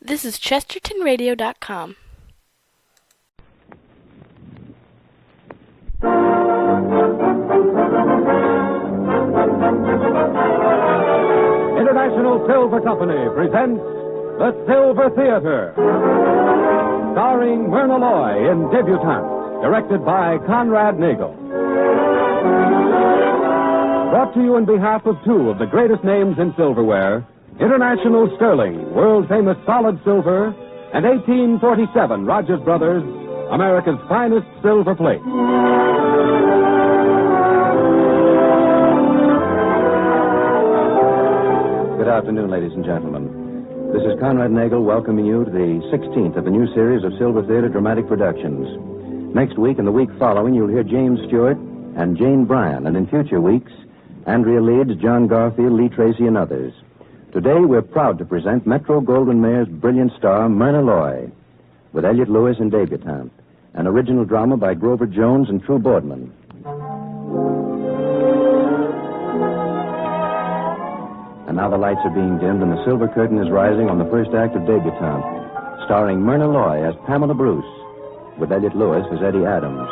This is ChestertonRadio.com. International Silver Company presents The Silver Theater, starring Myrna Loy in Debutante, directed by Conrad Nagel. Brought to you on behalf of two of the greatest names in silverware, International Sterling, world-famous solid silver, and 1847 Rogers Brothers, America's finest silver plate. Good afternoon, ladies and gentlemen. This is Conrad Nagel welcoming you to the 16th of a new series of Silver Theater dramatic productions. Next week and the week following, you'll hear James Stewart and Jane Bryan, and in future weeks, Andrea Leeds, John Garfield, Lee Tracy, and others. Today, we're proud to present Metro-Goldwyn-Mayer's brilliant star, Myrna Loy, with Elliott Lewis in Debutante, an original drama by Grover Jones and True Boardman. And now the lights are being dimmed and the silver curtain is rising on the first act of Debutante, starring Myrna Loy as Pamela Bruce, with Elliott Lewis as Eddie Adams.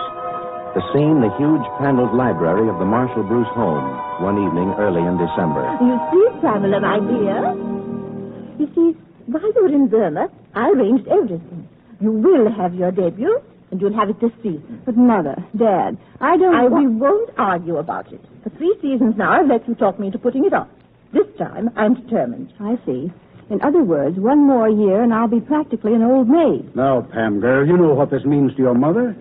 The scene, the huge paneled library of the Marshall Bruce home, one evening early in December. You see, Pamela, my dear. You see, while you were in Burma, I arranged everything. You will have your debut, and you'll have it this season. But, Mother, Dad, we won't argue about it. For 3 seasons now, I've let you talk me into putting it off. This time, I'm determined. I see. In other words, 1 more year and I'll be practically an old maid. Now, Pam, girl, you know what this means to your mother.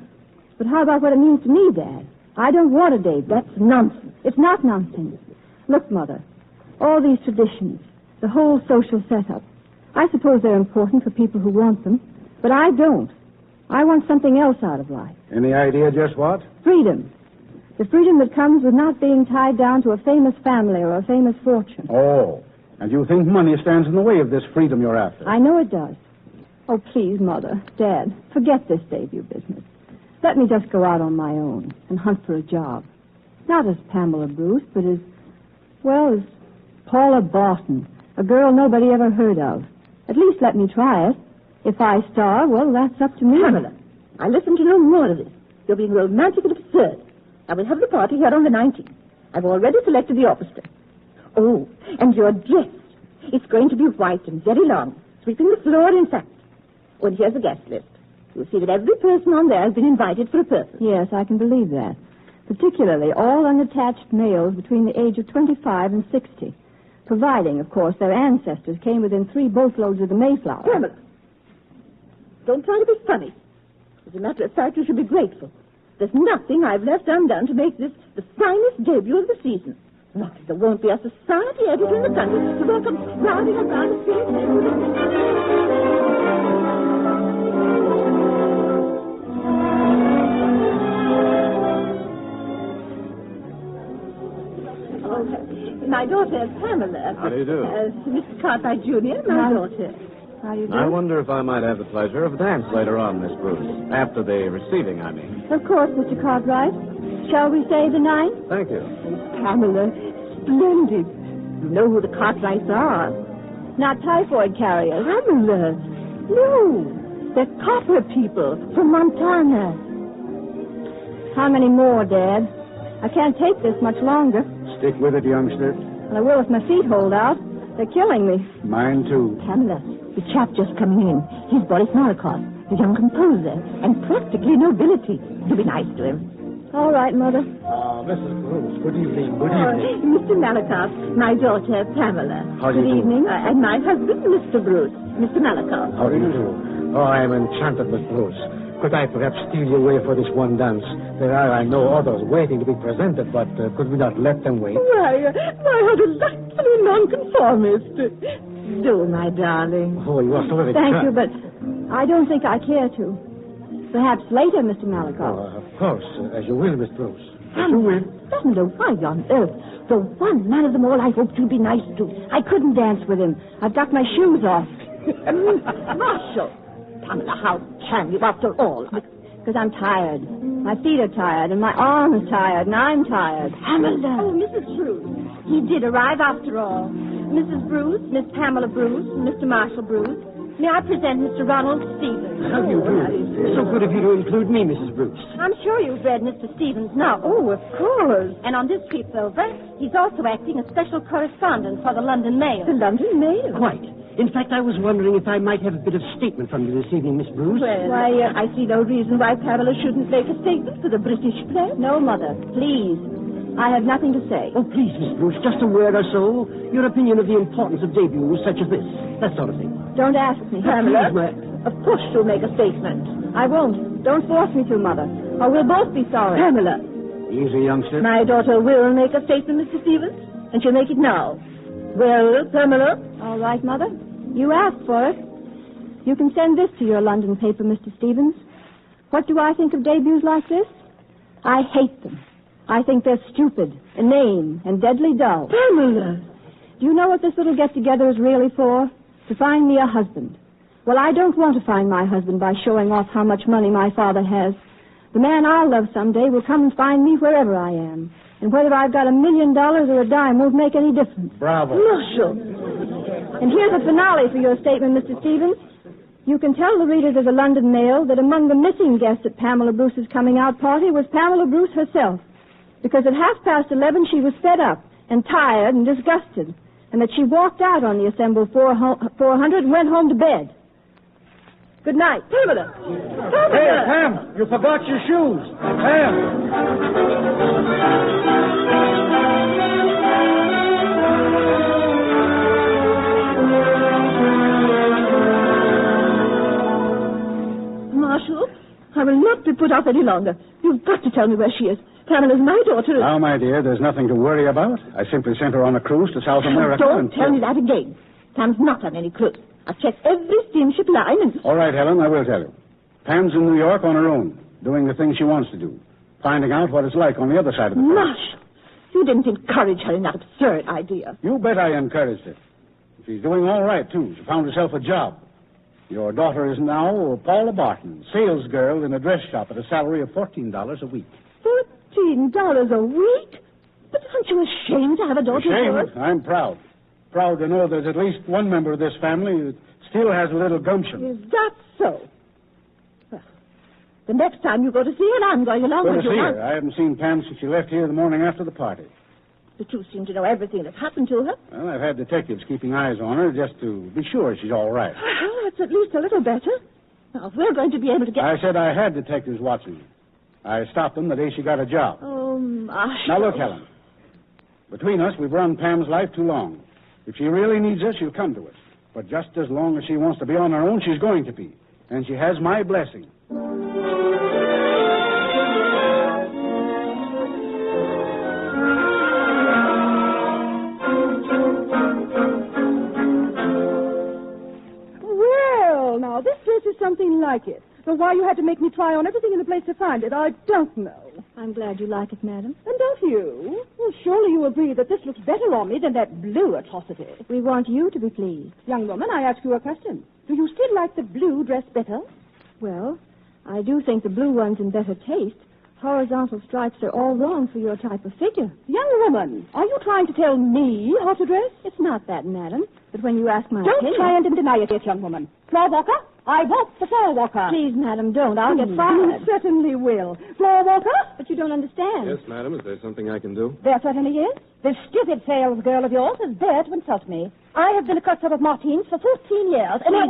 But how about what it means to me, Dad? I don't want a date. That's nonsense. It's not nonsense. Look, Mother, all these traditions, the whole social setup, I suppose they're important for people who want them, but I don't. I want something else out of life. Any idea just what? Freedom. The freedom that comes with not being tied down to a famous family or a famous fortune. Oh, and you think money stands in the way of this freedom you're after? I know it does. Oh, please, Mother, Dad, forget this debut business. Let me just go out on my own and hunt for a job. Not as Pamela Bruce, but as Paula Barton, a girl nobody ever heard of. At least let me try it. If I star, well, that's up to me. Pamela, I listen to no more of this. You're being romantic and absurd. I will have the party here on the 19th. I've already selected the orchestra. Oh, and your dress. It's going to be white and very long, sweeping the floor, in fact. Oh, and here's the guest list. You'll see that every person on there has been invited for a purpose. Yes, I can believe that. Particularly all unattached males between the age of 25 and 60. Providing, of course, their ancestors came within 3 boatloads of the Mayflower. Pamela, don't try to be funny. As a matter of fact, you should be grateful. There's nothing I've left undone to make this the finest debut of the season. Not that there won't be a society editor in the country to welcome crowding around the street. My daughter, Pamela. How do you do? Mr. Cartwright Jr., my daughter. How do you do? I wonder if I might have the pleasure of a dance later on, Miss Bruce. After the receiving, I mean. Of course, Mr. Cartwright. Shall we say the 9th? Thank you. Pamela, splendid. You know who the Cartwrights are. Not typhoid carriers. Pamela, no. They're copper people from Montana. How many more, Dad? I can't take this much longer. Stick with it, youngster. Well, I will if my feet hold out. They're killing me. Mine, too. Pamela, the chap just coming in. He's Boris Malakoff, the young composer, and practically nobility. Do be nice to him. All right, Mother. Mrs. Bruce, good evening. Mr. Malakoff, my daughter, Pamela. How do you Good evening. And my husband, Mr. Bruce, Mr. Malakoff. How do you do? Oh, I am enchanted, Miss Bruce. Could I perhaps steal you away for this one dance? There are, I know, others waiting to be presented, but could we not let them wait? Why, how delightfully nonconformist. Do, my darling. Oh, you are so very Thank kind. you, but I don't think I care to. Perhaps later, Mr. Malakoff. Of course, as you will, Miss Bruce. As you will. Pamela, why on earth? The one man of them all I hoped you'd be nice to. I couldn't dance with him. I've got my shoes off. Marshall. Pamela, how can you, after all? Because I'm tired. My feet are tired, and my arm's tired, and I'm tired. Pamela. Oh, Mrs. Bruce. He did arrive after all. Mrs. Bruce, Miss Pamela Bruce, Mr. Marshall Bruce. May I present Mr. Ronald Stevens? How do you do? So good of you to include me, Mrs. Bruce. I'm sure you've read Mr. Stevens' novel. Oh, of course. And on this trip over, he's also acting as special correspondent for the London Mail. The London Mail. Quite. In fact, I was wondering if I might have a bit of statement from you this evening, Miss Bruce. Well, I see no reason why Pamela shouldn't make a statement for the British press. No, Mother. Please. I have nothing to say. Oh, please, Miss Bruce, just a word or so. Your opinion of the importance of debuts such as this. That sort of thing. Don't ask me. Pamela, Please, of course you'll make a statement. I won't. Don't force me to, Mother. Or we'll both be sorry. Pamela, Easy, youngster. my daughter will make a statement, Mr. Stevens, and she'll make it now. Well, Pamela? All right, Mother. You asked for it. You can send this to your London paper, Mr. Stevens. What do I think of debuts like this? I hate them. I think they're stupid, inane, and deadly dull. Pamela! Do you know what this little get-together is really for? To find me a husband. Well, I don't want to find my husband by showing off how much money my father has. The man I'll love someday will come and find me wherever I am. And whether I've got $1 million or a dime won't make any difference. Bravo. Marshall! And here's the finale for your statement, Mr. Stevens. You can tell the readers of the London Mail that among the missing guests at Pamela Bruce's coming-out party was Pamela Bruce herself. Because at 11:30 she was fed up and tired and disgusted, and that she walked out on the assembled 400 and went home to bed. Good night. Pamela! Hey, Pam, you forgot your shoes. Pam! Marshall, I will not be put off any longer. You've got to tell me where she is. Pamela's my daughter. Now, my dear, there's nothing to worry about. I simply sent her on a cruise to South America. Don't tell me that again. Pam's not on any cruise. I've checked every steamship line and... All right, Helen, I will tell you. Pam's in New York on her own, doing the things she wants to do, finding out what it's like on the other side of the fence. Marshall, you didn't encourage her in that absurd idea. You bet I encouraged her. She's doing all right, too. She found herself a job. Your daughter is now Paula Barton, sales girl in a dress shop at a salary of $14 a week. $14 a week? But aren't you ashamed to have a daughter of yours? Ashamed? I'm proud. Proud to know there's at least one member of this family who still has a little gumption. Is that so? Well, the next time you go to see her, I'm going along Go with to you. see her. I haven't seen Pam since she left here the morning after the party. The two seem to know everything that's happened to her. Well, I've had detectives keeping eyes on her just to be sure she's all right. Well, that's at least a little better. Now, if we're going to be able to get... I said I had detectives watching her. I stopped them the day she got a job. Oh, Marshall. Now, look, Helen. Between us, we've run Pam's life too long. If she really needs us, she'll come to us. But just as long as she wants to be on her own, she's going to be. And she has my blessing. Well, now, this dress is something like it. But why you had to make me try on everything in the place to find it, I don't know. I'm glad you like it, madam. And don't you? Well, surely you agree that this looks better on me than that blue atrocity. We want you to be pleased. Young woman, I ask you a question. Do you still like the blue dress better? Well, I do think the blue one's in better taste. Horizontal stripes are all wrong for your type of figure. Young woman, are you trying to tell me how to dress? It's not that, madam. But when you ask my Don't opinion... try and deny it, young woman. Floor walker? I want the floor walker. Please, madam, don't. I'll get You fired. certainly will. Floor walker? But you don't understand. Yes, madam. Is there something I can do? There certainly is. This stupid sales girl of yours is there to insult me. I have been a customer of Martine's for 14 years, and I...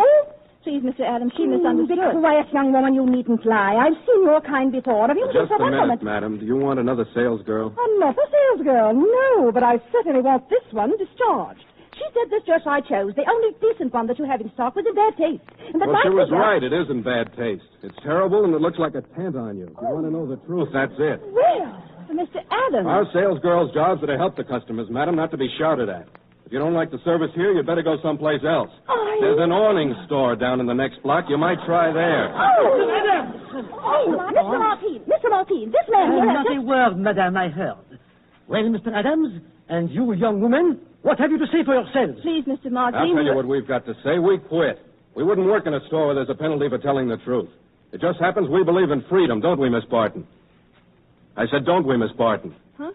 Please, Mr. Adams, she Be misunderstood. quiet, young woman. You needn't lie. I've seen your kind before. Have you Just for a one minute, moment? madam. Do you want another sales girl? Another sales girl? No, but I certainly want this one discharged. She said this dress I chose, the only decent one that you have in stock, was in bad taste. And that Well, my she was figure- right. It is in bad taste. It's terrible, and it looks like a tent on you. If you want to know the truth, that's it. Well, Mr. Adams. Our sales girls' jobs are to help the customers, madam, not to be shouted at. If you don't like the service here, you'd better go someplace else. There's an awning store down in the next block. You might try there. Mr. Martine, this man here... Not a word, madame, I heard. Well, Mr. Adams, and you, young woman, what have you to say for yourselves? Please, Mr. Martin. I'll tell you what we've got to say. We quit. We wouldn't work in a store where there's a penalty for telling the truth. It just happens we believe in freedom, don't we, Miss Barton? I said, don't we, Miss Barton? Huh?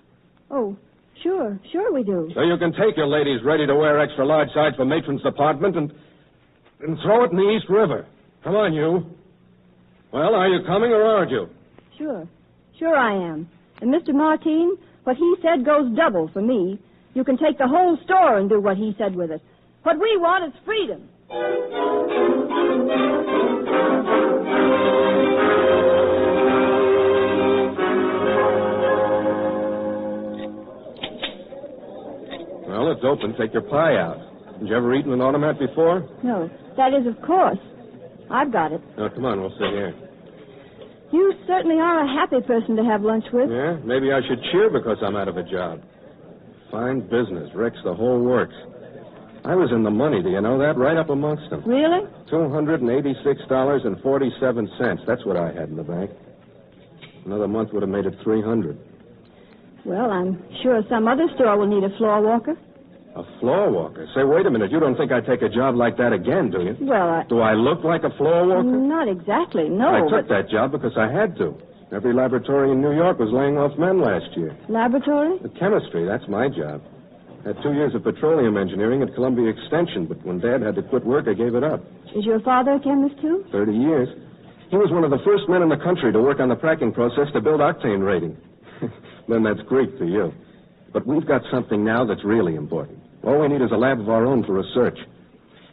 Oh, sure we do. So you can take your ladies ready to wear extra large size for matron's department and... and throw it in the East River. Come on, you. Well, are you coming or aren't you? Sure I am. And Mr. Martin, what he said goes double for me. You can take the whole store and do what he said with it. What we want is freedom. Well, it's open. Take your pie out. Did you ever eat in an automat before? No, that is, of course. I've got it. Oh, come on, we'll sit here. You certainly are a happy person to have lunch with. Yeah? Maybe I should cheer because I'm out of a job. Fine business. Wrecks the whole works. I was in the money, do you know that? Right up amongst them. Really? $286.47. That's what I had in the bank. Another month would have made it $300. Well, I'm sure some other store will need a floor walker. A floor walker? Say, wait a minute. You don't think I'd take a job like that again, do you? Well, Do I look like a floor walker? Not exactly, no. I took that job because I had to. Every laboratory in New York was laying off men last year. Laboratory? The chemistry, that's my job. Had 2 years of petroleum engineering at Columbia Extension, but when Dad had to quit work, I gave it up. Is your father a chemist, too? 30 years. He was one of the first men in the country to work on the cracking process to build octane rating. Then that's Greek to you. But we've got something now that's really important. All we need is a lab of our own for research.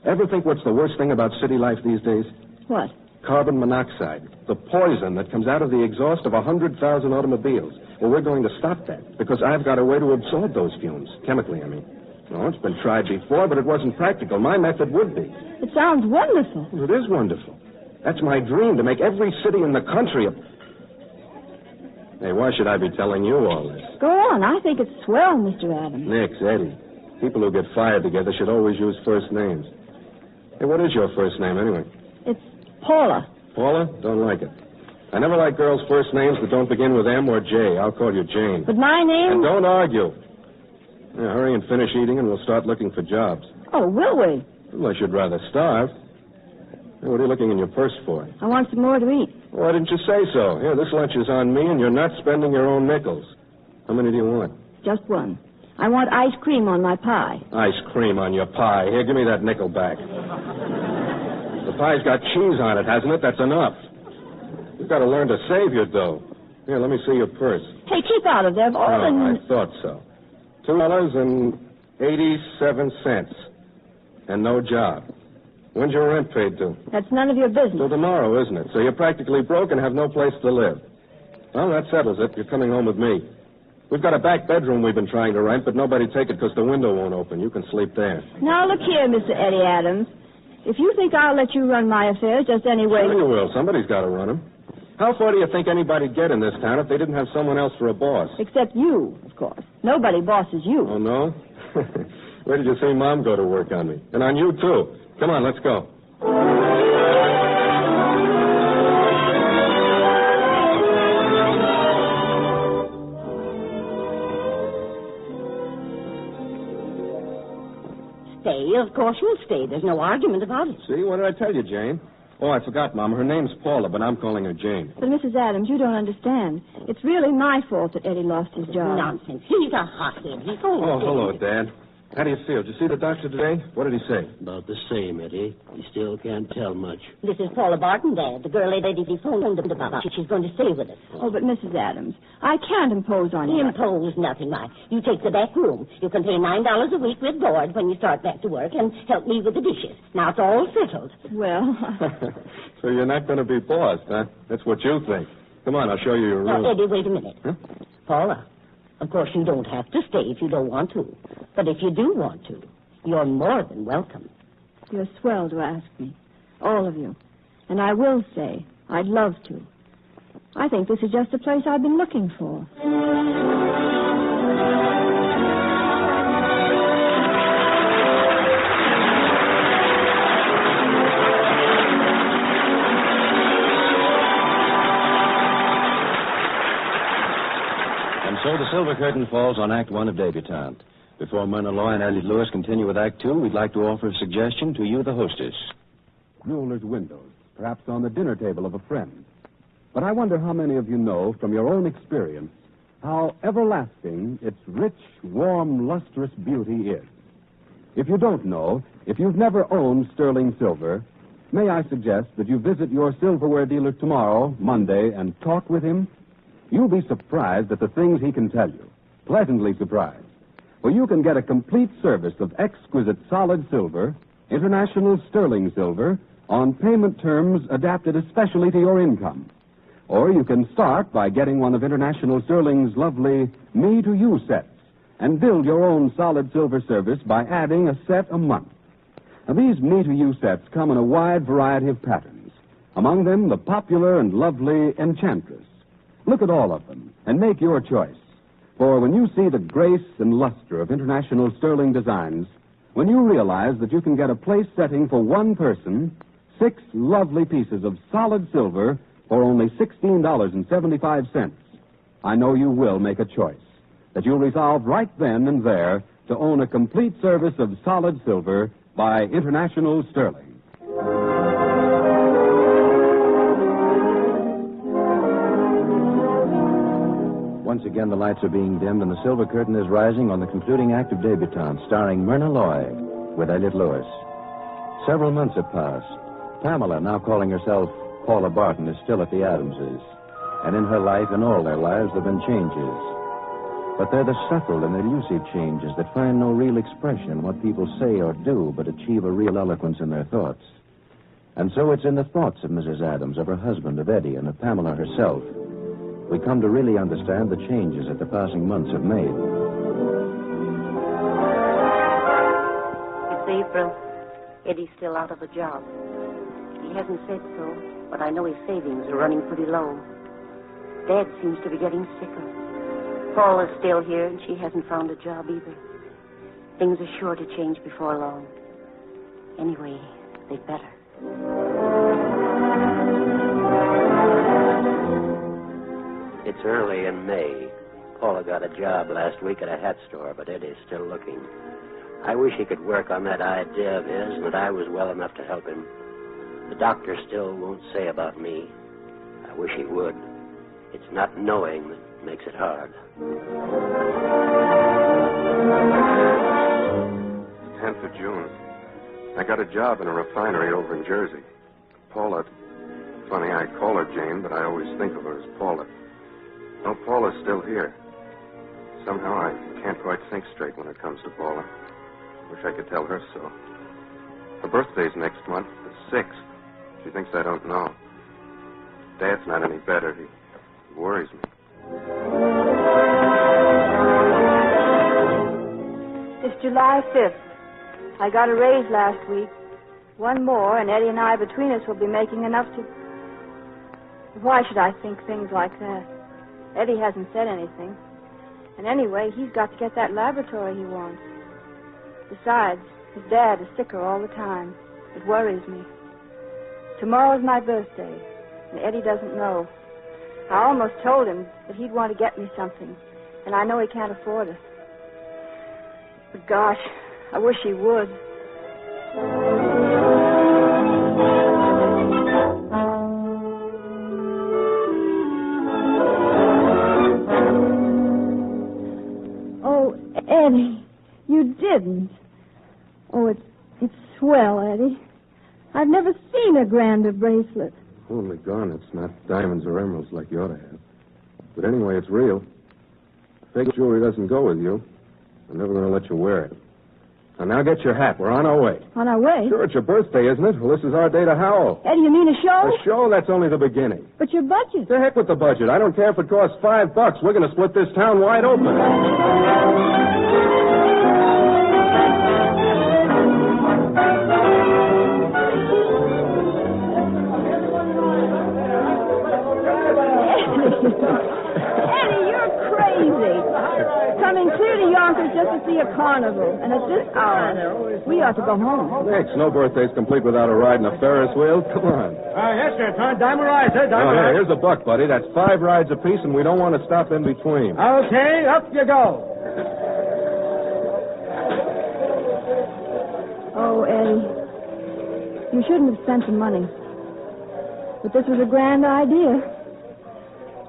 Ever think what's the worst thing about city life these days? What? Carbon monoxide, the poison that comes out of the exhaust of 100,000 automobiles. Well, we're going to stop that because I've got a way to absorb those fumes, chemically, I mean. No, it's been tried before, but it wasn't practical. My method would be. It sounds wonderful. It is wonderful. That's my dream, to make every city in the country a... Hey, why should I be telling you all this? Go on. I think it's swell, Mr. Adams. Nix, Eddie. People who get fired together should always use first names. Hey, what is your first name, anyway? It's Paula. Paula? Don't like it. I never like girls' first names that don't begin with M or J. I'll call you Jane. But my name... And don't argue. Yeah, hurry and finish eating, and we'll start looking for jobs. Oh, will we? Unless you'd rather starve. Hey, what are you looking in your purse for? I want some more to eat. Why didn't you say so? Here, this lunch is on me, and you're not spending your own nickels. How many do you want? Just one. I want ice cream on my pie. Ice cream on your pie. Here, give me that nickel back. The pie's got cheese on it, hasn't it? That's enough. You've got to learn to save your dough. Here, let me see your purse. Hey, keep out of there. I thought so. $2.87. And no job. When's your rent paid to? That's none of your business. Till tomorrow, isn't it? So you're practically broke and have no place to live. Well, that settles it. You're coming home with me. We've got a back bedroom we've been trying to rent, but nobody take it because the window won't open. You can sleep there. Now, look here, Mr. Eddie Adams. If you think I'll let you run my affairs just any way... Sure you will. Somebody's got to run them. How far do you think anybody'd get in this town if they didn't have someone else for a boss? Except you, of course. Nobody bosses you. Oh, no? Where did you see Mom go to work on me? And on you, too. Come on, let's go. Stay, of course you'll stay. There's no argument about it. See, what did I tell you, Jane? Oh, I forgot, Mom. Her name's Paula, but I'm calling her Jane. But, Mrs. Adams, you don't understand. It's really my fault that Eddie lost his job. Nonsense. He's a hothead. He's going to Oh, hello, Dad. How do you feel? Did you see the doctor today? What did he say? About the same, Eddie. You still can't tell much. This is Paula Barton, Dad, the girl lady phoned about. She's going to stay with us. Oh, but Mrs. Adams, I can't impose on you. Impose nothing, Ma. You take the back room. You can pay $9 a week with board when you start back to work and help me with the dishes. Now it's all settled. Well... So you're not going to be bossed, huh? That's what you think. Come on, I'll show you your room. Now, Eddie, wait a minute. Huh? Paula, of course you don't have to stay if you don't want to. But if you do want to, you're more than welcome. You're swell to ask me. All of you. And I will say, I'd love to. I think this is just the place I've been looking for. And so the silver curtain falls on Act One of Debutante. Before Myrna Loy and Elliot Lewis continue with Act Two, we'd like to offer a suggestion to you, the hostess. Jeweler's windows, perhaps on the dinner table of a friend. But I wonder how many of you know from your own experience how everlasting its rich, warm, lustrous beauty is. If you don't know, If you've never owned sterling silver, may I suggest that you visit your silverware dealer tomorrow, Monday, and talk with him? You'll be surprised at the things he can tell you. Pleasantly surprised. For you can get a complete service of exquisite solid silver, international sterling silver, on payment terms adapted especially to your income. Or you can start by getting one of International Sterling's lovely me-to-you sets and build your own solid silver service by adding a set a month. Now, these me-to-you sets come in a wide variety of patterns. Among them, the popular and lovely Enchantress. Look at all of them and make your choice. For when you see the grace and luster of International Sterling designs, when you realize that you can get a place setting for one person, 6 lovely pieces of solid silver for only $16.75, I know you will make a choice, that you'll resolve right then and there to own a complete service of solid silver by International Sterling. Once again, the lights are being dimmed and the silver curtain is rising on the concluding act of Debutante, starring Myrna with Elliot Lewis. Several months have passed. Pamela, now calling herself Paula Barton, is still at the Adamses. And in her life, in all their lives, there have been changes. But they're the subtle and elusive changes that find no real expression in what people say or do, but achieve a real eloquence in their thoughts. And so it's in the thoughts of Mrs. Adams, of her husband, of Eddie, and of Pamela herself, we come to really understand the changes that the passing months have made. It's April. Eddie's still out of a job. He hasn't said so, but I know his savings are running pretty low. Dad seems to be getting sicker. Paula's still here, and she hasn't found a job either. Things are sure to change before long. Anyway, they'd better. 'It's early in May. Paula got a job last week at a hat store, but Eddie's still looking. I wish he could work on that idea of his, and that I was well enough to help him. The doctor still won't say about me. I wish he would. It's not knowing that makes it hard. 10th of June. I got a job in a refinery over in Jersey. Paula. Funny, I call her Jane, but I always think of her as Paula. No, Paula's still here. Somehow I can't quite think straight when it comes to Paula. Wish I could tell her so. Her birthday's next month, the 6th. She thinks I don't know. Dad's not any better. He worries me. It's July 5th. I got a raise last week. One more, and Eddie and I, between us, will be making enough to... Why should I think things like that? Eddie hasn't said anything. And anyway, he's got to get that laboratory he wants. Besides, his dad is sicker all the time. It worries me. Tomorrow's my birthday, and Eddie doesn't know. I almost told him that he'd want to get me something, and I know he can't afford it. But gosh, I wish he would. Oh, Eddie, you didn't. Oh, it's swell, Eddie. I've never seen a grander bracelet. Only garnets, not diamonds or emeralds like you ought to have. But anyway, it's real. Fake jewelry doesn't go with you. I'm never going to let you wear it. And now get your hat. We're on our way. On our way? Sure, it's your birthday, isn't it? Well, this is our day to howl. Eddie, you mean a show? A show? That's only the beginning. But your budget. The heck with the budget. I don't care if it costs $5. We're going to split this town wide open. Eddie, you're crazy. Coming clear to Yonkers just to see a carnival. And at this hour, we ought to go home. Thanks. No birthday's complete without a ride in a Ferris wheel. Come on. Yes, sir. Diamond rides, sir. Oh, here, here's a buck, buddy. That's 5 rides apiece, and we don't want to stop in between. Okay, up you go. Oh, Eddie, you shouldn't have spent the money. But this was a grand idea.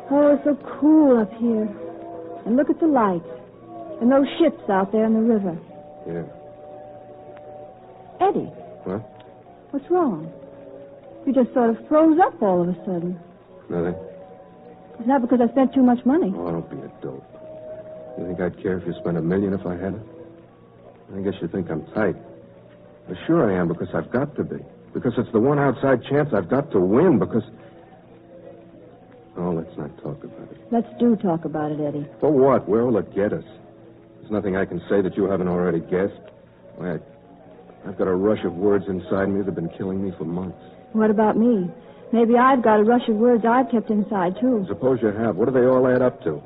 Oh, it's so cool up here. And look at the lights. And those ships out there in the river. Yeah. Eddie, What? what's wrong? You just sort of froze up all of a sudden. Nothing. It's not because I spent too much money. Oh, don't be a dope. You think I'd care if you spent $1 million if I had it? I guess you think I'm tight. Well, sure I am, because I've got to be. Because it's the one outside chance I've got to win, because... Oh, let's not talk about it. Let's do talk about it, Eddie. For what? Where will it get us? There's nothing I can say that you haven't already guessed. Why, I've got a rush of words inside me that have been killing me for months. What about me? Maybe I've got a rush of words I've kept inside, too. Suppose you have. What do they all add up to?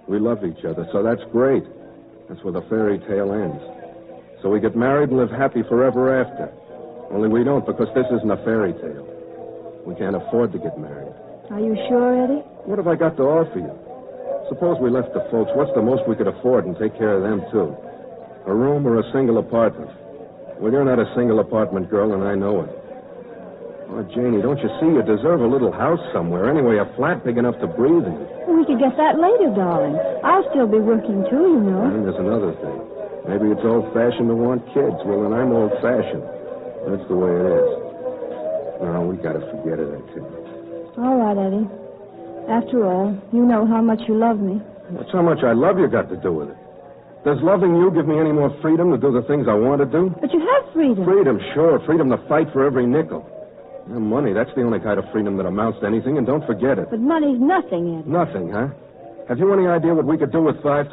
We love each other, so that's great. That's where the fairy tale ends. So we get married and live happy forever after. Only we don't, because this isn't a fairy tale. We can't afford to get married. Are you sure, Eddie? What have I got to offer you? Suppose we left the folks. What's the most we could afford and take care of them, too? A room or a single apartment? Well, you're not a single apartment girl, and I know it. Oh, Janie, don't you see? You deserve a little house somewhere. Anyway, a flat big enough to breathe in. Well, we could get that later, darling. I'll still be working, too, you know. And there's another thing. Maybe it's old-fashioned to want kids. Well, then I'm old-fashioned. That's the way it is. No, we got to forget it, I tell you. All right, Eddie. After all, you know how much you love me. What's how much I love you got to do with it? Does loving you give me any more freedom to do the things I want to do? But you have freedom. Freedom, sure. Freedom to fight for every nickel. And money, that's the only kind of freedom that amounts to anything, and don't forget it. But money's nothing, Eddie. Nothing, huh? Have you any idea what we could do with $5,000?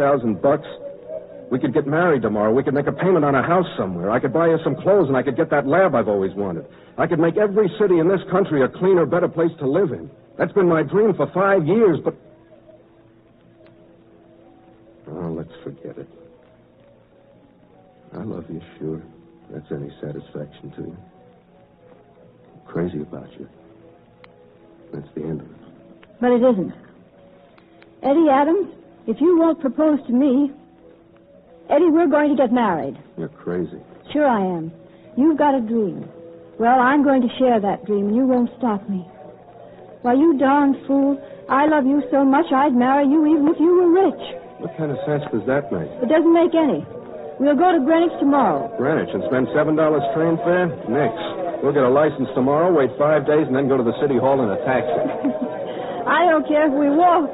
We could get married tomorrow. We could make a payment on a house somewhere. I could buy you some clothes, and I could get that lab I've always wanted. I could make every city in this country a cleaner, better place to live in. That's been my dream for 5 years, but... Oh, let's forget it. I love you, sure. If that's any satisfaction to you. I'm crazy about you. That's the end of it. But it isn't. Eddie Adams, if you won't propose to me... Eddie, we're going to get married. You're crazy. Sure I am. You've got a dream. Well, I'm going to share that dream, and you won't stop me. Why, you darn fool, I love you so much I'd marry you even if you were rich. What kind of sense does that make? It doesn't make any. We'll go to Greenwich tomorrow. Greenwich and spend $7 train fare? Nix. We'll get a license tomorrow, wait 5 days, and then go to the city hall in a taxi. I don't care if we walk.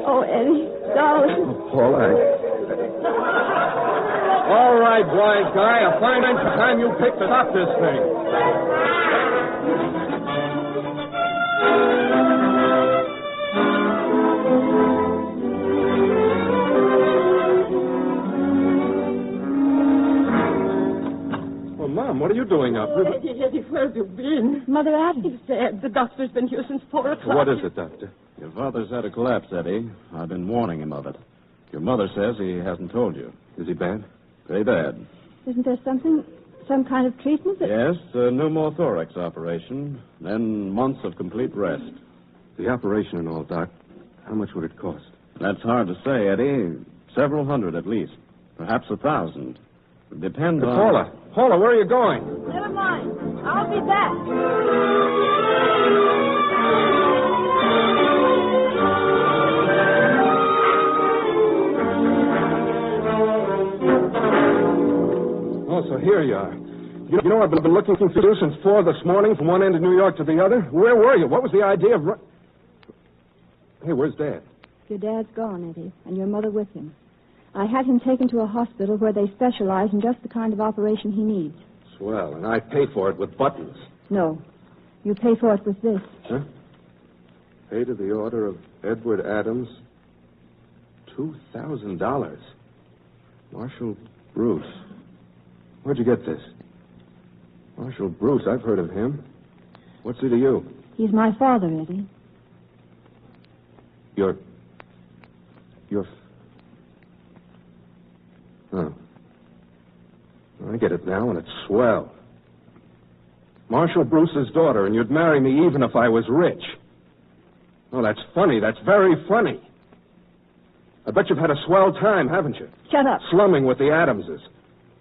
Oh, Eddie, darling. Oh, Paula, All right, wise guy. A fine inch of time you picked to stop this thing. Well, Mom, what are you doing up? Eddie, where have you been? Mother Adams. He's dead. The doctor's been here since 4 o'clock. What is it, Doctor? Your father's had a collapse, Eddie. I've been warning him of it. Your mother says he hasn't told you. Is he bad? Very bad. Isn't there some kind of treatment that... Yes, a pneumothorax operation, then months of complete rest. The operation and all, Doc. How much would it cost? That's hard to say, Eddie. Several hundred at least. Perhaps 1,000. It depends on... Paula, where are you going? Never mind. I'll be back. Oh, so here you are. You know, I've been looking for you since 4 this morning from one end of New York to the other. Where were you? What was the idea of... Hey, where's Dad? Your dad's gone, Eddie, and your mother with him. I had him taken to a hospital where they specialize in just the kind of operation he needs. Swell, and I pay for it with buttons. No. You pay for it with this. Huh? Pay to the order of Edward Adams. $2,000. Marshall Bruce. Where'd you get this? Marshall Bruce, I've heard of him. What's he to you? He's my father, Eddie. You're... Oh. I get it now, and it's swell. Marshall Bruce's daughter, and you'd marry me even if I was rich. Oh, that's funny. That's very funny. I bet you've had a swell time, haven't you? Shut up. Slumming with the Adamses.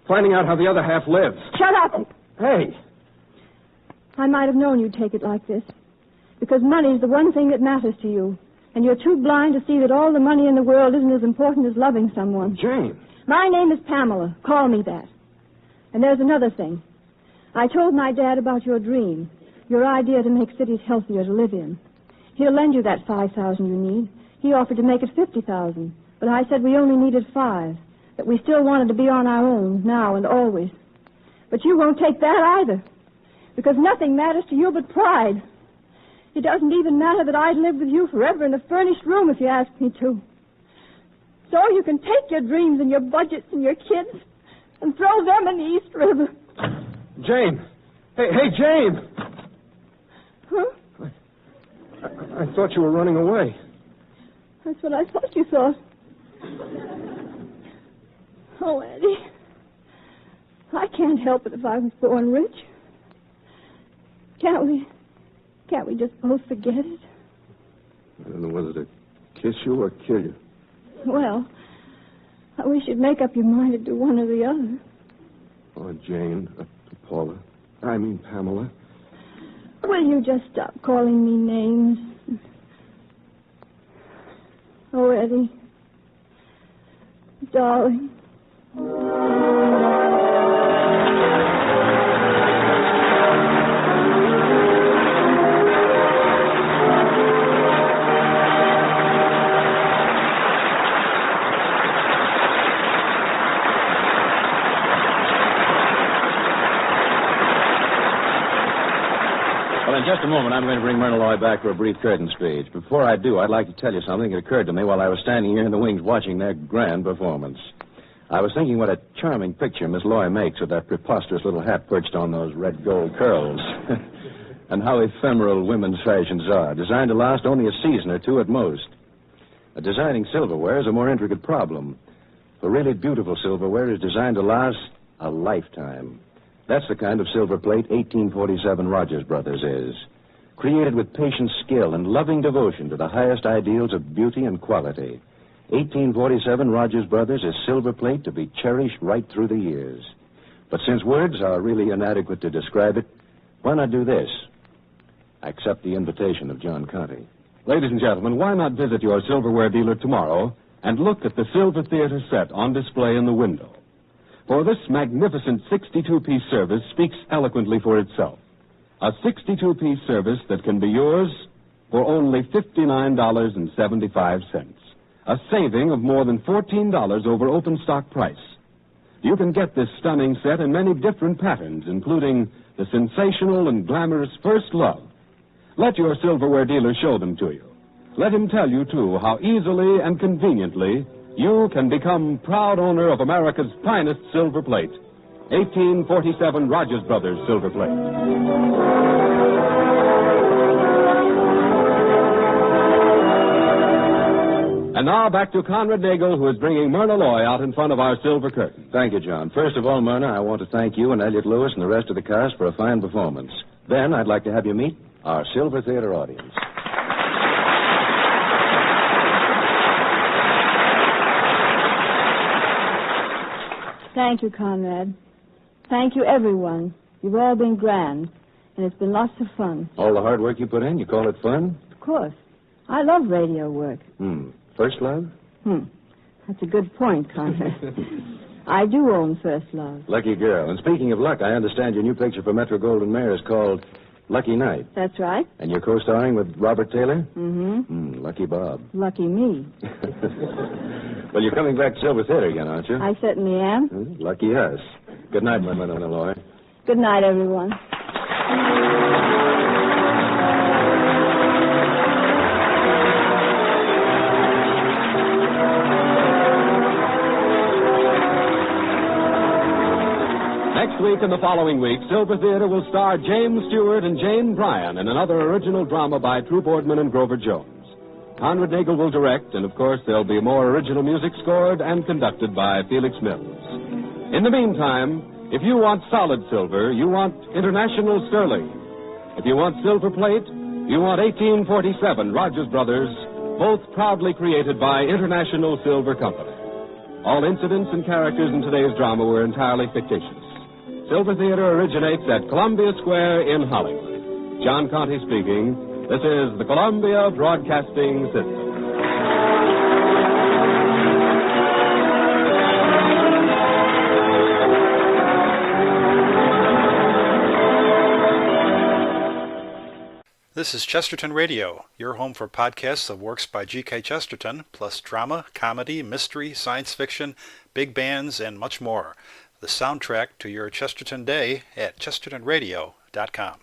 Finding out how the other half lives. Shut up! Oh, hey! I might have known you'd take it like this. Because money's the one thing that matters to you. And you're too blind to see that all the money in the world isn't as important as loving someone. Jane. My name is Pamela. Call me that. And there's another thing. I told my dad about your dream, your idea to make cities healthier to live in. He'll lend you that $5,000 you need. He offered to make it $50,000, but I said we only needed $5, that we still wanted to be on our own, now and always. But you won't take that either, because nothing matters to you but pride. It doesn't even matter that I'd live with you forever in a furnished room if you asked me to. So you can take your dreams and your budgets and your kids and throw them in the East River. Jane! Hey, Jane! Huh? I thought you were running away. That's what I thought you thought. Oh, Eddie, I can't help it if I was born rich. Can't we just both forget it? I don't know whether to kiss you or kill you. Well, I wish you'd make up your mind to do one or the other. Oh, Jane, Paula, I mean Pamela. Will you just stop calling me names? Oh, Eddie. Darling. Well, in just a moment, I'm going to bring Myrna Loy back for a brief curtain speech. Before I do, I'd like to tell you something that occurred to me while I was standing here in the wings watching their grand performance. I was thinking what a charming picture Miss Loy makes with that preposterous little hat perched on those red gold curls. And how ephemeral women's fashions are, designed to last only a season or two at most. Designing silverware is a more intricate problem. For really beautiful silverware is designed to last a lifetime. That's the kind of silver plate 1847 Rogers Brothers is. Created with patient skill and loving devotion to the highest ideals of beauty and quality. 1847 Rogers Brothers is silver plate to be cherished right through the years. But since words are really inadequate to describe it, why not do this? Accept the invitation of John Conte. Ladies and gentlemen, why not visit your silverware dealer tomorrow and look at the Silver Theater set on display in the window? For this magnificent 62-piece service speaks eloquently for itself. A 62-piece service that can be yours for only $59.75. A saving of more than $14 over open stock price. You can get this stunning set in many different patterns, including the sensational and glamorous First Love. Let your silverware dealer show them to you. Let him tell you, too, how easily and conveniently you can become proud owner of America's finest silver plate. 1847 Rogers Brothers Silver Plate. And now back to Conrad Nagel, who is bringing Myrna Loy out in front of our silver curtain. Thank you, John. First of all, Myrna, I want to thank you and Elliot Lewis and the rest of the cast for a fine performance. Then I'd like to have you meet our Silver Theater audience. Thank you, Conrad. Thank you, everyone. You've all been grand, and it's been lots of fun. All the hard work you put in, you call it fun? Of course. I love radio work. First Love? That's a good point, Conrad. I do own First Love. Lucky girl. And speaking of luck, I understand your new picture for Metro-Goldwyn-Mayer is called Lucky Night. That's right. And you're co-starring with Robert Taylor? Mm-hmm. Lucky Bob. Lucky me. Well, you're coming back to Silver Theater again, aren't you? I certainly am. Lucky us. Good night, my Myrna Loy. Good night, everyone. Next week and the following week, Silver Theater will star James Stewart and Jane Bryan in another original drama by True Boardman and Grover Jones. Conrad Nagel will direct, and of course there'll be more original music scored and conducted by Felix Mills. In the meantime, if you want solid silver, you want international sterling. If you want silver plate, you want 1847 Rogers Brothers, both proudly created by International Silver Company. All incidents and characters in today's drama were entirely fictitious. Silver Theater originates at Columbia Square in Hollywood. John Conte speaking. This is the Columbia Broadcasting System. This is Chesterton Radio, your home for podcasts of works by G.K. Chesterton, plus drama, comedy, mystery, science fiction, big bands, and much more. The soundtrack to your Chesterton day at chestertonradio.com.